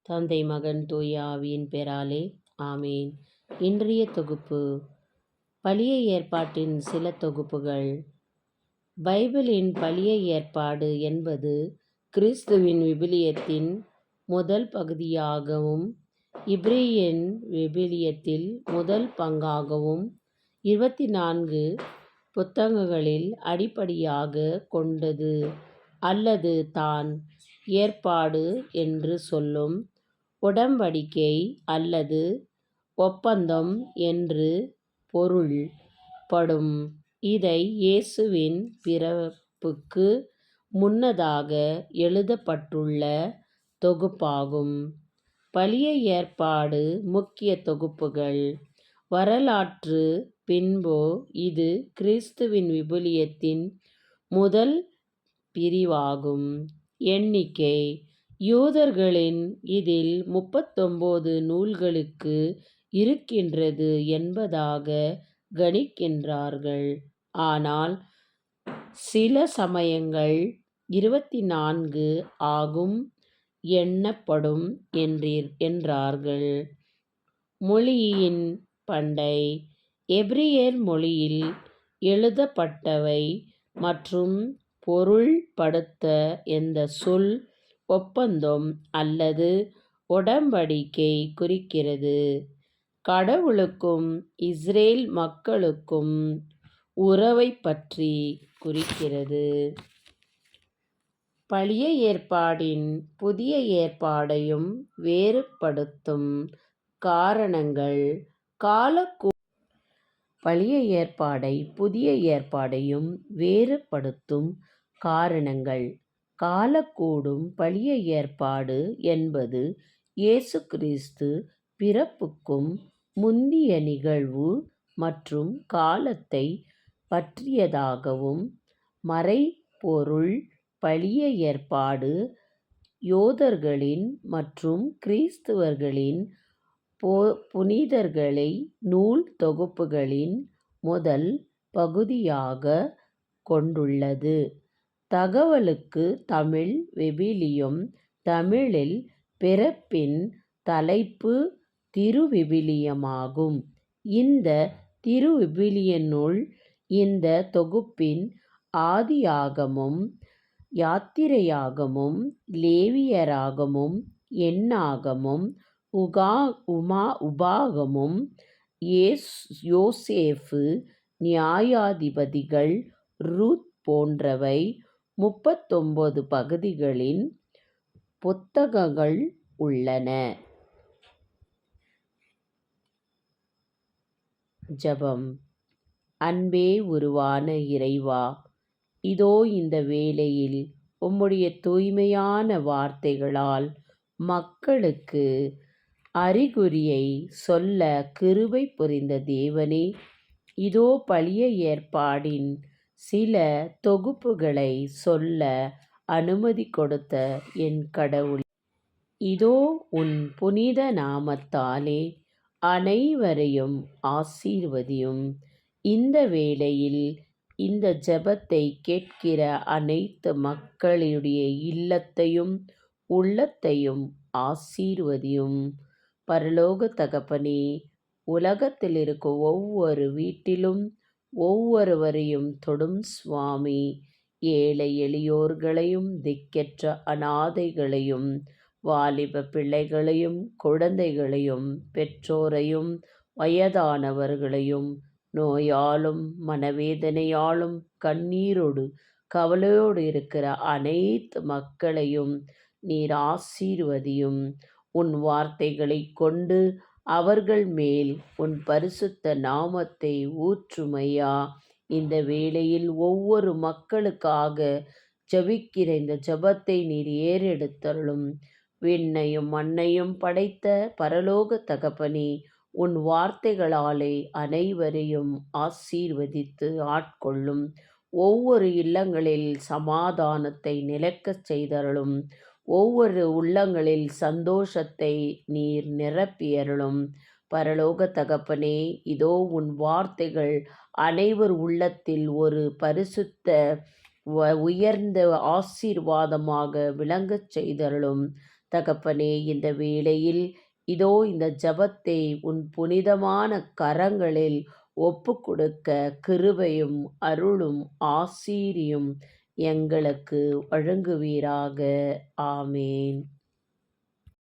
தந்தை மகன் தூய ஆவியின் பெயராலே ஆமேன். இன்றைய தொகுப்பு பழைய ஏற்பாட்டின் சில தொகுப்புகள். பைபிளின் பழைய ஏற்பாடு என்பது கிறிஸ்துவின் விவிலியத்தின் முதல் பகுதியாகவும் இப்ரேயன் விவிலியத்தில் முதல் பங்காகவும் 24 புத்தகங்களில் அடிப்படையாக கொண்டது அல்லது தான் ஏற்பாடு என்று சொல்லும் உடன்படிக்கை அல்லது ஒப்பந்தம் என்று பொருள்படும். இதை இயேசுவின் பிறப்புக்கு முன்னதாக எழுதப்பட்டுள்ள தொகுப்பாகும். பழைய ஏற்பாடு முக்கிய தொகுப்புகள். வரலாற்று பின்பு இது கிறிஸ்துவின் விவிலியத்தின் முதல் பிரிவாகும். எண்ணிக்கை. யூதர்களின் இதில் 39 நூல்களுக்கு இருக்கின்றது என்பதாக கணிக்கின்றார்கள். ஆனால் சில சமயங்கள் 24 ஆகும் எண்ணப்படும் என்றார்கள். மொழியின் பண்டை. எபிரேயர் மொழியில் எழுதப்பட்டவை மற்றும் பொருள்படுத்த இந்த சொல் ஒப்பந்தம் அல்லது உடன்படிக்கை குறிக்கிறது. கடவுளுக்கும் இஸ்ரேல் மக்களுக்கும் உறவை பற்றி குறிக்கிறது. பழைய ஏற்பாடின் புதிய ஏற்பாடையும் வேறுபடுத்தும் காரணங்கள். பழைய ஏற்பாடை புதிய ஏற்பாடையும் வேறுபடுத்தும் காரணங்கள். காலக்கூடும். பழைய ஏற்பாடு என்பது இயேசு கிறிஸ்து பிறப்புக்கும் முந்திய நிகழ்வு மற்றும் காலத்தை பற்றியதாகவும் மறைபொருள். பழைய ஏற்பாடு யூதர்களின் மற்றும் கிறிஸ்தவர்களின் புனிதர்களை நூல் தொகுப்புகளின் முதல் பகுதியாக கொண்டுள்ளது. தகவலுக்கு தமிழ் விவிலியம். தமிழில் பிறப்பின் தலைப்பு திருவிவிலியமாகும். இந்த திருவிவிலியனுள் இந்த தொகுப்பின் ஆதியாகமம், யாத்திரையாகமம், லேவியராகமம், எண்ணாகமம், உபாகமம், யோசேப்பு, நியாயாதிபதிகள், ரூத் போன்றவை 39 பகுதிகளின் புத்தகங்கள் உள்ளன. ஜெபம். அன்பே உருவான இறைவா, இதோ இந்த வேளையில் உம்முடைய தூய்மையான வார்த்தைகளால் மக்களுக்கு அறிகுறியை சொல்ல கிருபை புரிந்த தேவனே, இதோ பழைய ஏற்பாடின் சில தொகுப்புகளை சொல்ல அனுமதி கொடுத்த என் கடவுளே, இதோ உன் புனித நாமத்தாலே அனைவரையும் ஆசீர்வதியும். இந்த வேளையில் இந்த ஜெபத்தை கேட்கிற அனைத்து மக்களுடைய இல்லத்தையும் உள்ளத்தையும் ஆசீர்வதியும். பரலோக தகப்பனே, உலகத்தில் இருக்கும் ஒவ்வொரு வீட்டிலும் ஒவ்வொருவரையும் தொடும் சுவாமி. ஏழை எளியோர்களையும் திக்கற்ற அனாதைகளையும் வாலிப பிள்ளைகளையும் குழந்தைகளையும் பெற்றோரையும் வயதானவர்களையும் நோயாலும் மனவேதனையாலும் கண்ணீரோடு கவலையோடு இருக்கிற அனைத்து மக்களையும் நீர் ஆசீர்வதியும். உன் வார்த்தைகளை கொண்டு அவர்கள் மேல் உன் பரிசுத்த நாமத்தை ஊற்றுமையா. இந்த வேளையில் ஒவ்வொரு மக்களுக்காக ஜெபிக்கிற இந்த ஜெபத்தை நீர் ஏறெடுத்தருளும். விண்ணையும் மண்ணையும் படைத்த பரலோக தகப்பனே, உன் வார்த்தைகளாலே அனைவரையும் ஆசீர்வதித்து ஆட்கொள்ளும். ஒவ்வொரு இல்லங்களில் சமாதானத்தை நிலைக்கச் செய்தருளும். ஒவ்வொரு உள்ளங்களில் சந்தோஷத்தை நீர் நிரப்பியருளும். பரலோக தகப்பனே, இதோ உன் வார்த்தைகள் அனைவர் உள்ளத்தில் ஒரு பரிசுத்த உயர்ந்த ஆசீர்வாதமாக விளங்கச் செய்தருளும். தகப்பனே, இந்த வேளையில் இதோ இந்த ஜெபத்தை உன் புனிதமான கரங்களில் ஒப்புக்கொடுக்க கிருபையும் அருளும் ஆசீரும் எங்களுக்கு வழங்குவீராக. ஆமேன்.